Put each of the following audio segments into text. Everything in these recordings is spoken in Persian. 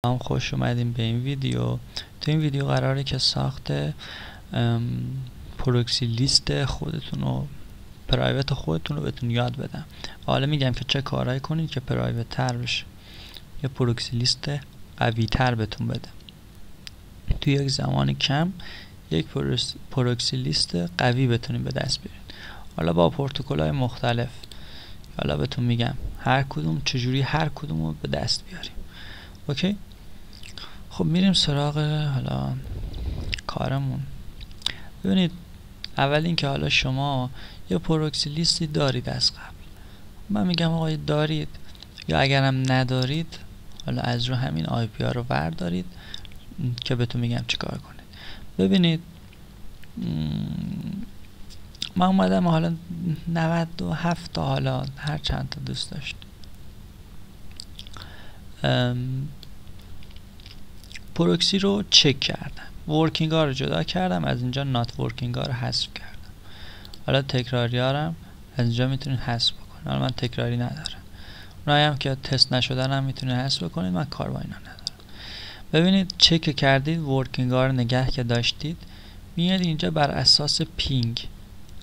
خوش اومدیم به این ویدیو. تو این ویدیو قراره که ساخت پروکسی لیست خودتون و پرایوت خودتون رو بهتون یاد بدم. حالا میگم که چه کارهایی کنید که پرایوت تر بشه، یه پروکسی لیست قوی تر بهتون بده. توی یک زمان کم یک پروکسی لیست قوی بتونید به دست بیارید. حالا با پروتکل‌های مختلف، حالا بهتون میگم هر کدوم چجوری هر کدوم رو به دست بیاریم. اوکی؟ خب میریم سراغ حالا کارمون. ببینید اول اینکه حالا شما یه پروکسی لیستی دارید از قبل، من میگم آقا دارید، یا اگرم ندارید حالا از رو همین آی پی ها رو بردارید که بهتون میگم چیکار کنید. ببینید من اومدم حالا 97 تا حالا هر چند تا دوست داشت پروکسی رو چک کردم، ورکینگ ها رو جدا کردم، از اینجا نات ورکینگ ها رو حذف کردم. حالا تکراری ها رو از اینجا میتونید حذف بکنید. حالا من تکراری ندارم، اونایی هم که تست نشدن هم میتونید حذف بکنید، من کار با اینا ندارم. ببینید چک کردید، ورکینگ ها رو نگه که داشتید، میاد اینجا بر اساس پینگ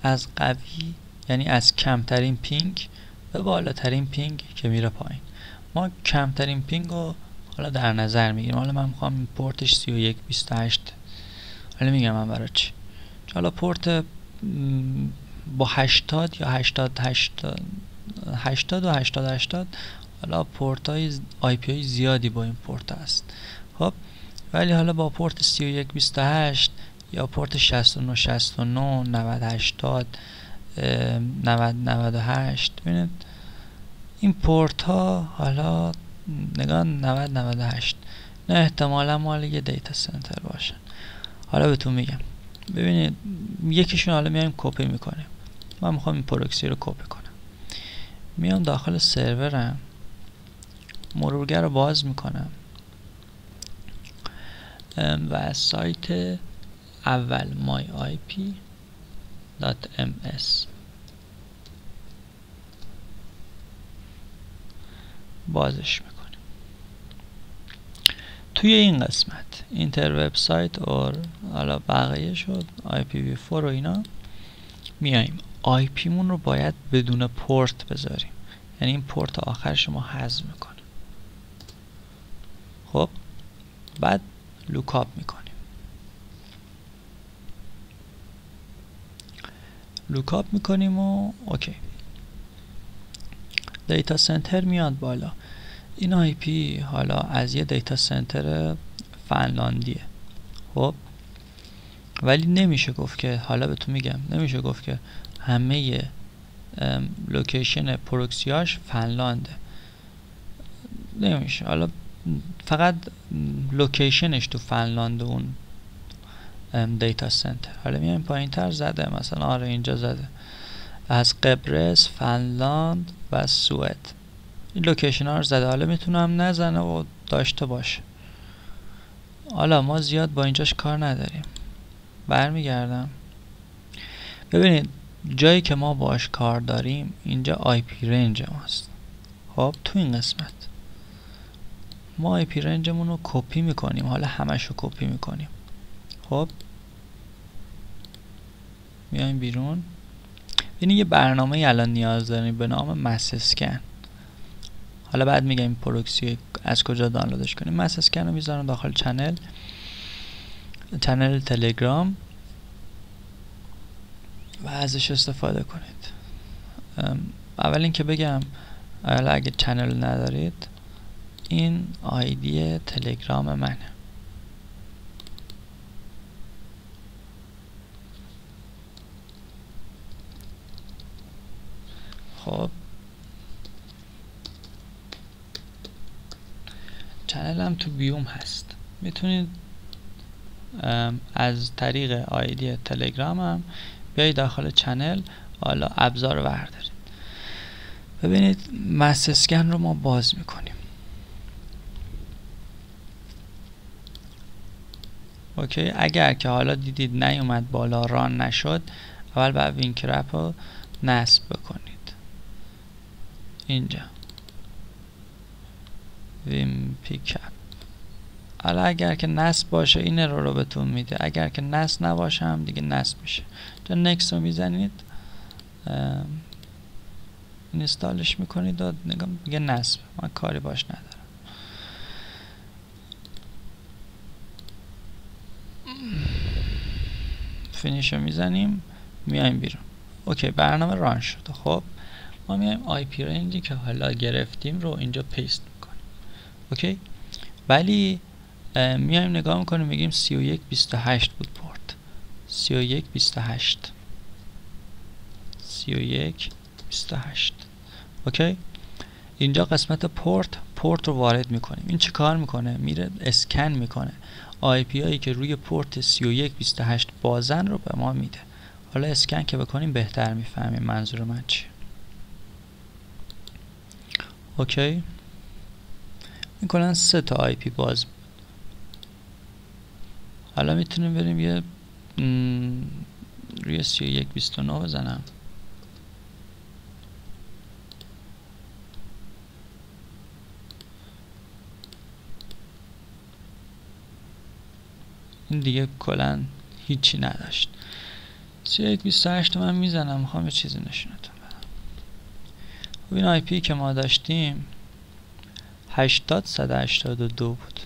از قوی، یعنی از کمترین پینگ به بالاترین پینگ که میره پایین. ما کمترین پینگ رو حالا در نظر میگیریم. حالا من میخوام پورتش 3128. حالا میگم من برای چی. حالا پورت با 80 یا 80 و 80 حالا پورت های آی پی های زیادی با این پورت هست. خب ولی حالا با پورت 3128 یا پورت 69 69 90 80 90 98 ببینید این پورت ها حالا نگاه 90 98 نه احتمالا مال یه دیتا سنتر باشن. حالا بهتون میگم ببینید یکیشون حالا میایم کپی میکنیم. من میخوام این پروکسی رو کپی کنم، میام داخل سرورم، مرورگر رو باز میکنم و از سایت اول myip.ms بازش میکنیم. توی این قسمت اینتر وبسایت اور حالا بقیه شد IPv4 و اینا، میایم آی پی مون رو باید بدون پورت بذاریم، یعنی این پورت آخرش ما حذف میکنیم. خب بعد لوکاپ میکنیم. لوکاپ میکنیم و اوکی، دیتا سنتر میاد بالا. این آی پی حالا از یه دیتا سنتر فنلاندیه. خب ولی نمیشه گفت که، حالا بهتون میگم نمیشه گفت که همه لوکیشن پروکسیاش فنلانده، نمیشه. حالا فقط لوکیشنش تو فنلاند اون دیتا سنتر. حالا میایم پایین تر زده، مثلا آره اینجا زده از قبرس، فنلاند و سوئد این لوکیشن ها رو زده. حالا میتونم نزنه و داشته باشه. حالا ما زیاد با اینجاش کار نداریم، برمیگردم. ببینید جایی که ما باش کار داریم اینجا آی پی رنج ماست. خب تو این قسمت ما آی پی رنجمون رو کپی میکنیم، حالا همش رو کپی میکنیم. خب میایم بیرون. ببینید یه برنامه الان نیاز داریم به نام مس اسکن. حالا بعد میگم این پروکسی از کجا دانلودش کنیم. مس اسکن رو میذارم داخل چنل تلگرام و ازش استفاده کنید. اول اینکه بگم اگه چنل ندارید، این آیدی تلگرام منه. خب چنل هم تو بیوم هست، میتونید از طریق آیدی تلگرام هم بیایید داخل چنل، حالا ابزار بردارید. ببینید مس اسکن رو ما باز میکنیم. اوکی، اگر که حالا دیدید نیومد بالا، ران نشد، اول باید وینکرپ رو نصب بکنید. اینجا ویم پیکاپ حالا اگر که نصب باشه این ارور رو بهتون میده، اگر که نصب نباشه هم دیگه نصب میشه. تا نکست رو میزنید اینستالش میکنید و نگاه میگه نصب، من کاری باش ندارم. فینیش رو میزنیم میایم بیرون. اوکی برنامه ران شده. خب ما میایم آی پی رنجی که حالا گرفتیم رو اینجا پیست میکنیم. اوکی ولی میایم نگاه میکنیم میگیم 3128 بود پورت 3128 3128. اوکی اینجا قسمت پورت رو وارد میکنیم. این چه کار میکنه؟ میره اسکن میکنه آی پی هایی که روی پورت 3128 بازن رو به ما میده. حالا اسکن که بکنیم بهتر میفهمیم منظور من چیه. اوکی این کلا 3 تا آی پی باز. حالا میتونیم بریم یه روی 3129 بزنم. این دیگه کلا هیچی نداشت. 3128 من میزنم، میخوام یه چیزی نشونتون بدم. این آی پی که ما داشتیم 80182 بود.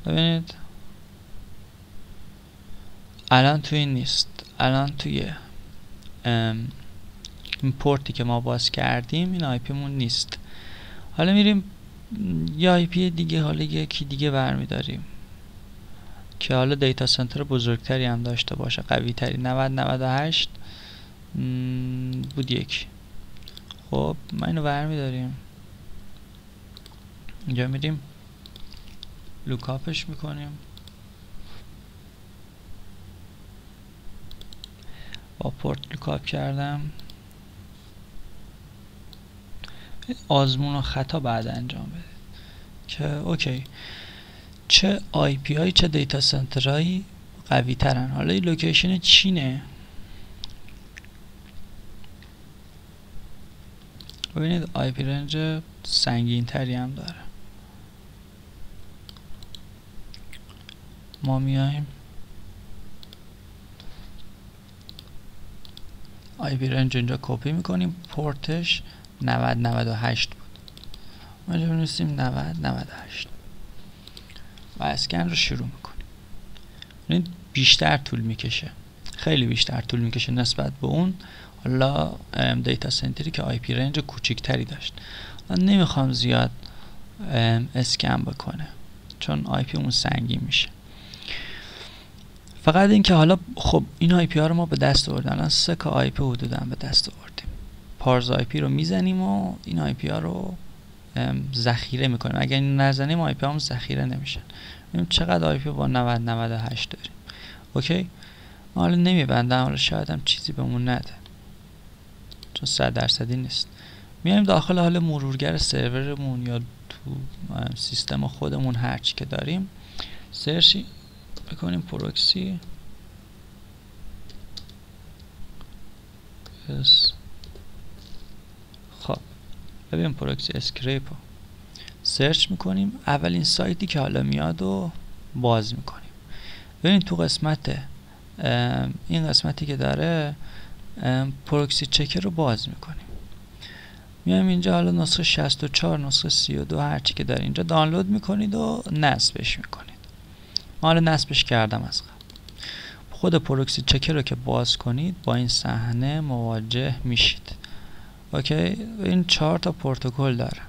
ببینید الان توی این نیست، الان توی این پورتی که ما باز کردیم این آی پی مون نیست. حالا میریم یه آی پی دیگه، حالا یکی دیگه برمیداریم که حالا دیتا سنتر بزرگتری هم داشته باشه، قوی تری. 9098 بود یکی. خب ما اینو برمیداریم اینجا میریم لوکاپش میکنیم با پورت لوکاپ کردم. آزمون و خطا بعد انجام بده که اوکی چه آی پی هایی چه دیتا سنترهایی قوی ترن. حالا این لوکیشن چینه. ببینید آی پی رنج سنگین تری هم داره. ما میایم آی پی رنج اینجا کپی میکنیم. پورتش 9098 بود. ما اینجا بنویسیم 9098 و اسکن رو شروع میکنیم. این بیشتر طول میکشه، خیلی بیشتر طول میکشه نسبت به اون حالا دیتا سنتری که آی پی رنج کوچیکتری داشت. من نمیخوام زیاد اسکن بکنه چون آی پی اون سنگین میشه. فقط این که حالا خب این آی پی ها رو ما به دست آوردیم. الان 3 کا آی پی حدودا به دست آوردیم. پارز آی پی رو میزنیم و این آی پی ها رو ذخیره میکنیم. اگر این نزنیم آی پی همون ذخیره نمیشن. ببینیم چقدر آی پی با 9098 داریم. اوکی ما حالا نمیبندم، حالا شاید هم چیزی بهمون نده چون 100% نیست. میایم داخل حال مرورگر سرورمون یا تو سیستم خودمون هرچی که داریم سرچ بکنیم پروکسی خب ببینیم پروکسی اسکریپ رو سرچ میکنیم. اولین سایتی که حالا میاد و باز میکنیم. ببینیم تو قسمت این قسمتی که داره پروکسی چکر رو باز میکنیم. میایم اینجا حالا نسخه 64 نسخه 32 هرچی که داره اینجا دانلود میکنید و نصبش میکنید. ما حالا نصبش کردم از قبل. خود پروکسی چکر رو که باز کنید با این صحنه مواجه میشید. اوکی این 4 تا پروتکل داره.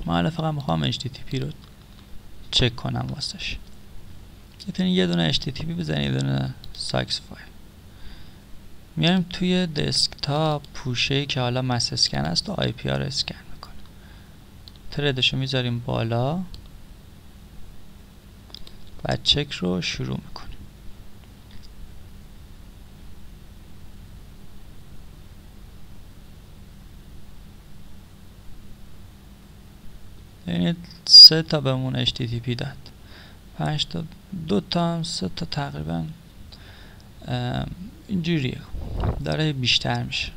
ما حالا فقط میخوام HTTP رو چک کنم واسش. میتونید یه دونه HTTP بزنید یه دونه ساکس فایل. میایم توی دسکتاپ پوشه‌ای که حالا مس اسکن است و آی پی ها رو اسکن میکنیم. تردش رو میذاریم بالا و چک رو شروع میکنیم. ببینید 3 تا بهمون HTTP داد، 5 تا، 2 تا هم 3 تا تقریبا اینجوریه داره بیشتر میشه.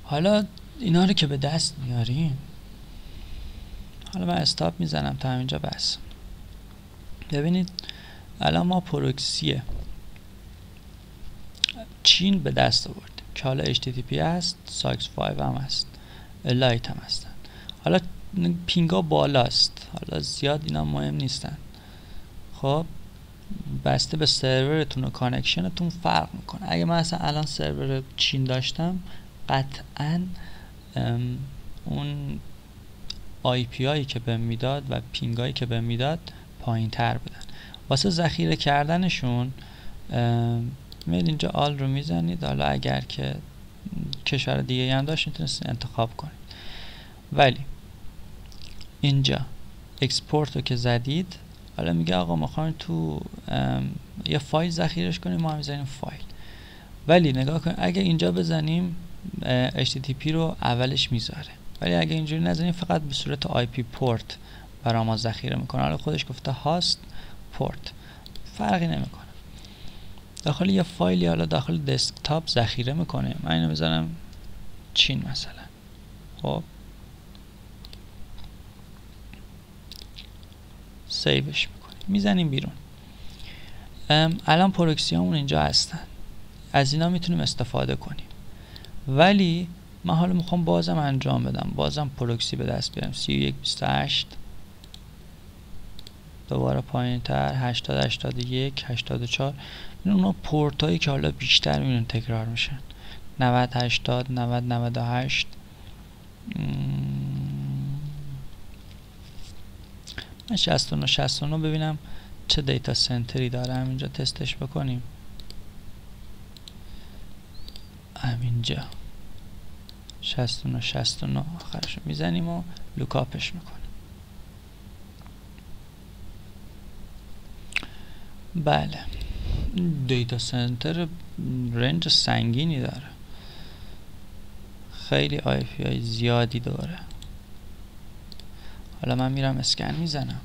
حالا اینا رو که به دست میاریم، حالا من استاپ میزنم تا همینجا بس. ببینید الان ما پروکسی چین به دست آوردیم که حالا HTTP هست، ساکس 5 هم هست، لایت هم هستن. حالا پینگا بالاست، حالا زیاد اینا مهم نیستن. خب بسته به سرورتون و کانکشنتون فرق میکنه. اگه من اصلا الان سرور چین داشتم، قطعا اون IP هایی که بهم میداد و پینگ هایی که بهم میداد پایین تر بودن. واسه ذخیره کردنشون میاد اینجا آل رو میزنید. حالا اگر که کشور دیگه هم داشت میتونستید انتخاب کنید، ولی اینجا اکسپورت رو که زدید، حالا میگه آقا میخوایم تو یه فایل ذخیرش کنیم، ما هم میزنیم فایل. ولی نگاه کن اگه اینجا بزنیم HTTP رو اولش میذاره، ولی اگه اینجوری نزنیم فقط به صورت IP پورت برای ما ذخیره میکنه. حالا خودش گفته هاست پورت، فرقی نمیکنه. داخل یه فایلی حالا داخل دسکتاپ ذخیره میکنه. من اینو بذارم چین مثلا. خب سیوش میکنیم، میزنیم بیرون. الان پروکسی همون اینجا هستن، از اینا میتونیم استفاده کنیم. ولی من حالا میخوام بازم انجام بدم، بازم پروکسی به دست بیارم. 3128 دوباره پایین تر 8081 84. این اونا پورت هایی که حالا بیشتر میبینیم تکرار میشن. 9080 9098 من 69 ببینم چه دیتا سنتری داره. همینجا تستش بکنیم. همینجا 69 آخرش میزنیم و لوکاپش میکنیم. بله دیتا سنتر رنج سنگینی داره، خیلی IP های زیادی داره. حالا من میرم اسکن میزنم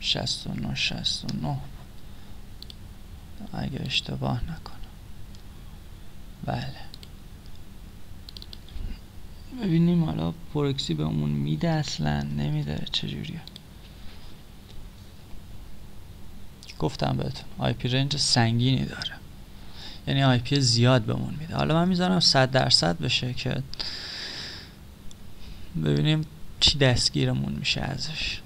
69 اگه اشتباه نکنم. بله ببینیم حالا پروکسی بهمون میده اصلا نمیده، چجوریه؟ گفتم بهتون IP رنج سنگینی داره، یعنی IP زیاد بهمون میده. حالا من میذارم 100% بشه که ببینیم چی دستگیرمون میشه ازش.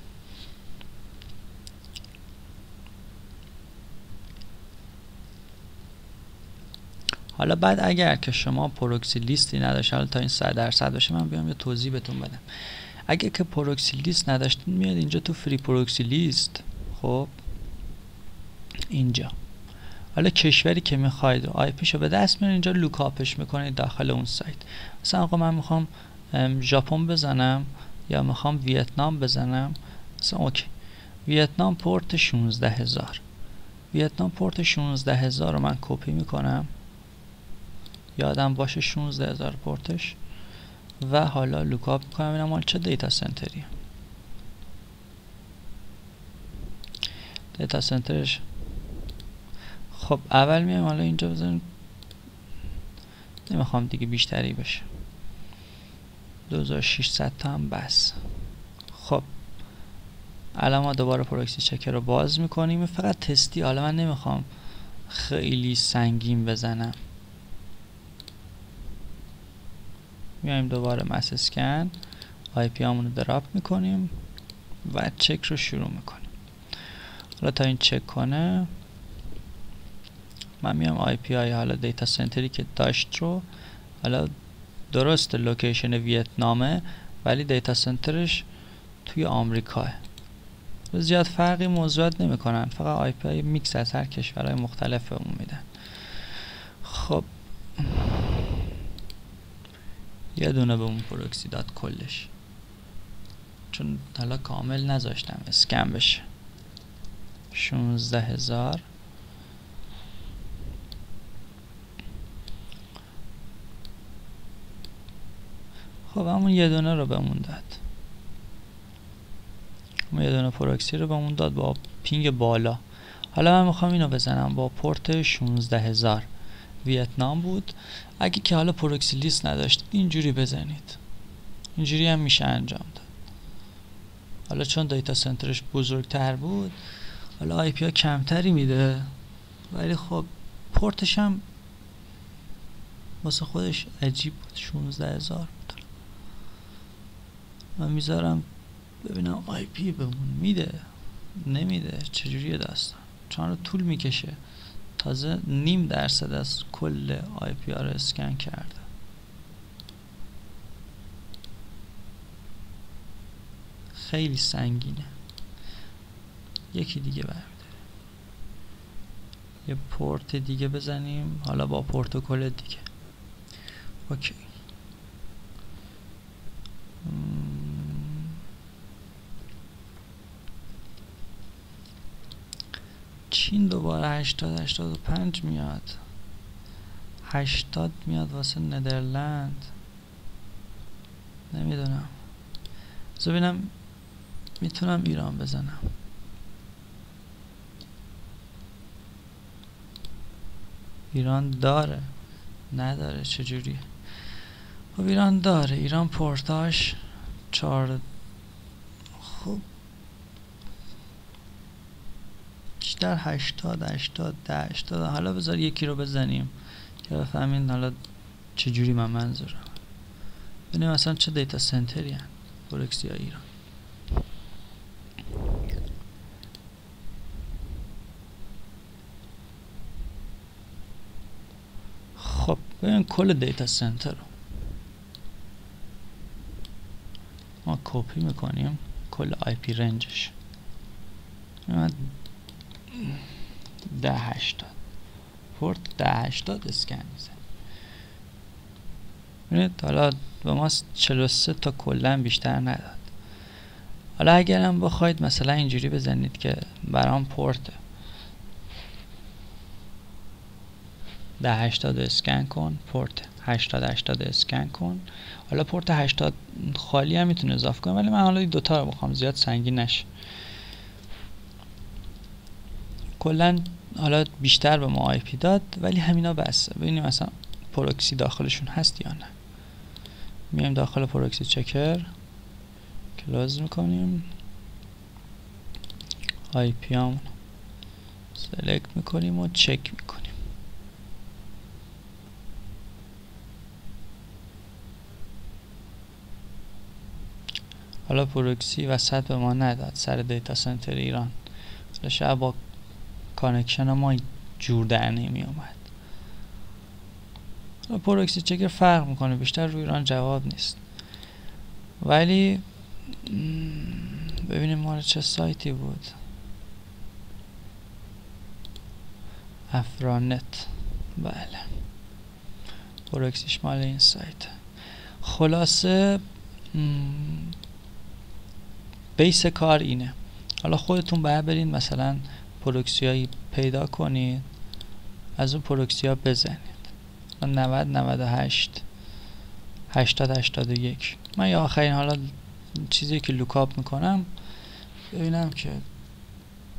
حالا بعد اگر که شما پروکسی لیستی نداشت، حالا تا این 100% باشه من بیام یه توضیح بهتون بدم. اگه که پروکسی لیست نداشتین میاد اینجا تو فری پروکسی لیست. خب اینجا حالا کشوری که میخواید آی پیشو به دست میارید، اینجا لوکاپش میکنید داخل اون سایت. مثلا آقا من میخوام ژاپن بزنم یا میخوام ویتنام بزنم. مثلا اوکی ویتنام پورت 16000. ویتنام پورت 16000 رو من کپی میکنم، یادم باشه 16000 پورتش، و حالا لوکاپ میکنم ببینم مال چه دیتا سنتریه. دیتا سنترش خب اول میایم حالا اینجا بزنیم، نمیخوام دیگه بیشتری بشه، 2600 تا هم بس. خب الان ما دوباره پروکسی چکر رو باز میکنیم، فقط تستی. حالا من نمیخوام خیلی سنگین بزنم. میایم دوباره مس اسکن آی پی همون رو دراپ میکنیم و چک رو شروع میکنیم. حالا تا این چک کنه من میام آی پی های حالا دیتا سنتری که داشت رو، حالا درست لوکیشن ویتنامه ولی دیتا سنترش توی آمریکاه. زیاد فرقی موضوعات نمی کنن، فقط آی پی های میکس از هر کشورهای مختلف اون میدن. خب یه دونه به اون پروکسی داد کلش، چون حالا کامل نذاشتم اسکن بشه. 16000 خب همون یه دونه رو بهمون داد، همون یه دونه پروکسی رو بهمون داد با پینگ بالا. حالا من میخوام اینو بزنم با پورت 16000 ویتنام بود. اگه که حالا پروکسی لیست نداشتید اینجوری بزنید اینجوری هم میشه انجام داد. حالا چون دیتا سنترش بزرگتر بود حالا آی پی ها کمتری میده، ولی خب پورتش هم واسه خودش عجیب بود، 16,000 بود. من میذارم ببینم آی پی بهمون میده نمیده چجوریه داستان، چون رو طول میکشه. تازه 0.5% از کل آی پی ها رو اسکن کرده. خیلی سنگینه. یکی دیگه برمیده، یه پورت دیگه بزنیم، حالا با پروتکل دیگه. اوکی. چین دوباره 80-85 میاد، 80 میاد واسه ندرلند. نمیدونم، ببینم میتونم ایران بزنم. ایران داره نداره چجوریه؟ خب ایران داره، ایران پورتاش 4. خب بیشتر 80 حالا بذار یکی رو بزنیم که بفهمین حالا چجوری من منظورم. ببینیم اصلا چه دیتا سنتری هن پروکسی ها ایران. خب ببین کل دیتا سنتر رو ما کپی میکنیم، کل آی پی رنجش 1080 پورت 1080 اسکن میزنیم. ببینید حالا به ما 43 تا کلا بیشتر نداد. حالا اگرم بخواید مثلا اینجوری بزنید که برام پورت 1080 اسکن کن، پورت 80 اسکن کن. حالا پورت 80 خالی هم میتونه اضافه کنم، ولی من حالا این دوتا رو بخوام زیاد سنگین نشه. کلا حالا بیشتر به ما آی پی داد، ولی همینا بسه. ببینیم مثلا پروکسی داخلشون هست یا نه. میایم داخل پروکسی چکر کلوز میکنیم، آی پی هم سلکت میکنیم و چک میکنیم. حالا پروکسی وسط به ما نداد سر دیتا سنتر ایران. حالا شاید با کانکشن ما جور در نمی اومد. حالا پروکسی چکر فرق میکنه، بیشتر روی ایران جواب نیست. ولی ببینیم مال چه سایتی بود. افرانت، بله پروکسیش مال این سایت. خلاصه بیس کار اینه. حالا خودتون باید برین مثلا پروکسی هایی پیدا کنید، از اون پروکسی ها بزنید. 90 98 80 81. من یا آخرین حالا چیزی که لوکاپ میکنم ببینم که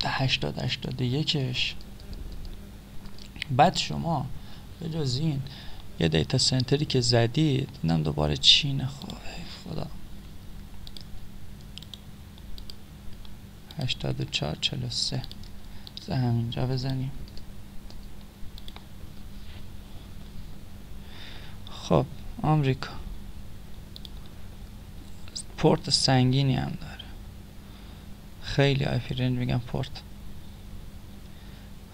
80 81ش. بعد شما به جز این یه دیتا سنتری که زدید، اینم دوباره چینه. خدا 84 43 همینجا بزنیم. خب آمریکا پورت سنگینی هم داره، خیلی آی پی رنج میگم پورت.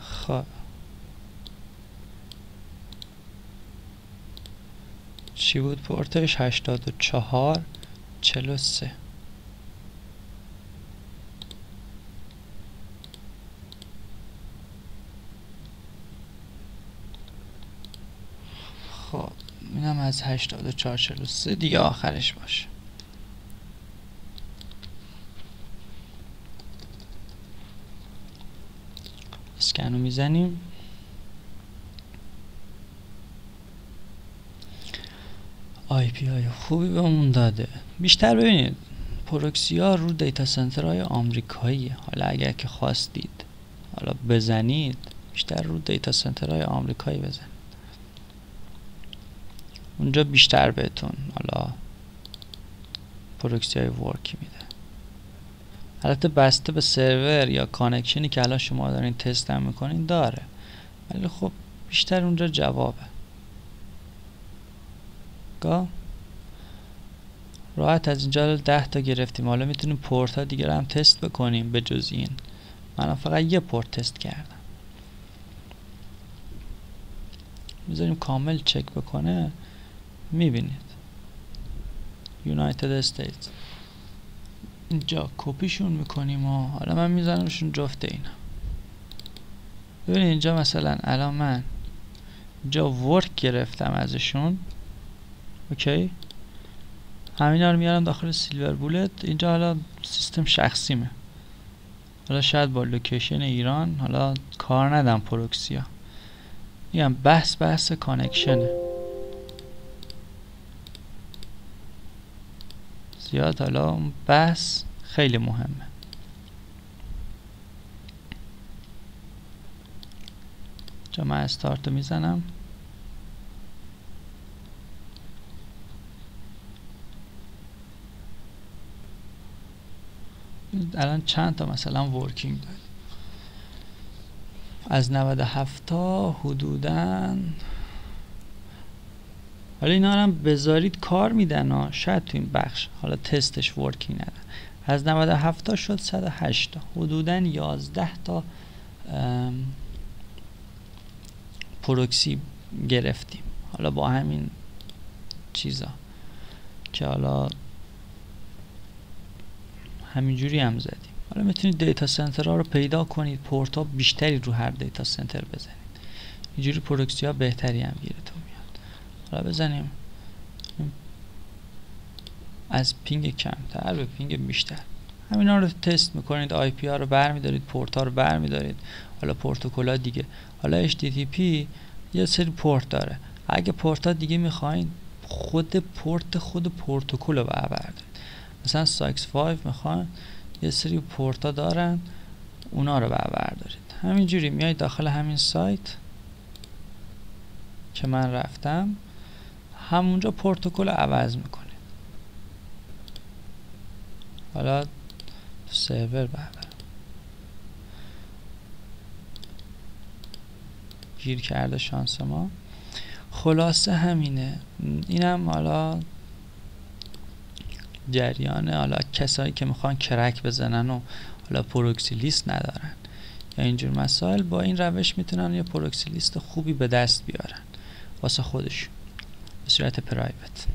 خب چی بود پورتش؟ 84 43. خب اینم از 84 43 دیگه آخرش باشه. اسکنو میزنیم. آی پی های خوبی بهمون داده. بیشتر ببینید پروکسی ها رو دیتا سنتر های آمریکایی. حالا اگر که خواستید حالا بزنید، بیشتر رو دیتا سنتر های آمریکایی بزنید، اونجا بیشتر بهتون حالا پروکسی های ورکی میده. البته بسته به سرور یا کانکشنی که الان شما دارین تست هم میکنین داره، ولی خب بیشتر اونجا جوابه. راحت از اینجا 10 تا گرفتیم. حالا میتونیم پورت ها دیگه هم تست بکنیم به جز این. من فقط یه پورت تست کردم. میذاریم کامل چک بکنه. میبینید یونایتد استیتس اینجا کپیشون میکنیم و حالا من میزنمشون جفت اینا. ببینید اینجا مثلا الان من اینجا ورک گرفتم ازشون. اوکی، همینا رو میارم داخل سیلور بولت. اینجا حالا سیستم شخصیمه، حالا شاید با لوکیشن ایران حالا کار ندم پروکسی ها. میگم بحث کانکشنه. زیاد حالا اون بحث خیلی مهمه. جا من استارت رو میزنم. الان چند تا مثلا ورکینگ داریم از 97 تا حدوداً. حالا اینا هم بذارید کار میدن شاید تو این بخش حالا تستش ورکینگ ندن. از 97 تا شد 108 تا، حدوداً 11 تا پروکسی گرفتیم. حالا با همین چیزا که حالا همینجوری هم زدیم. حالا میتونید دیتا سنتر ها رو پیدا کنید، پورت ها بیشتری رو هر دیتا سنتر بزنید، اینجوری پروکسی ها بهتری هم گیرتون میاد. حالا بزنیم از پینگ کمتر به پینگ بیشتر. همینا رو تست میکنید. آی پی ها رو برمیدارید، پورت ها رو برمیدارید، حالا پروتکل ها دیگه. حالا HTTP یه سری پورت داره. اگه پورت ها دیگه میخواین خود پروتکل رو بردارید. مثلا ساکس 5 میخوان یه سری پورت ها دارن، اونا رو بردارید. همینجوری میایید داخل همین سایت که من رفتم، همونجا پروتکل رو عوض میکنید. حالا سرور گیر کرده شانس ما. خلاصه همینه. اینم حالا جریانه. حالا کسایی که میخوان کرک بزنن و حالا پروکسی لیست ندارن یا اینجور مسائل، با این روش میتونن یه پروکسی لیست خوبی به دست بیارن واسه خودشون به صورت پرایوت.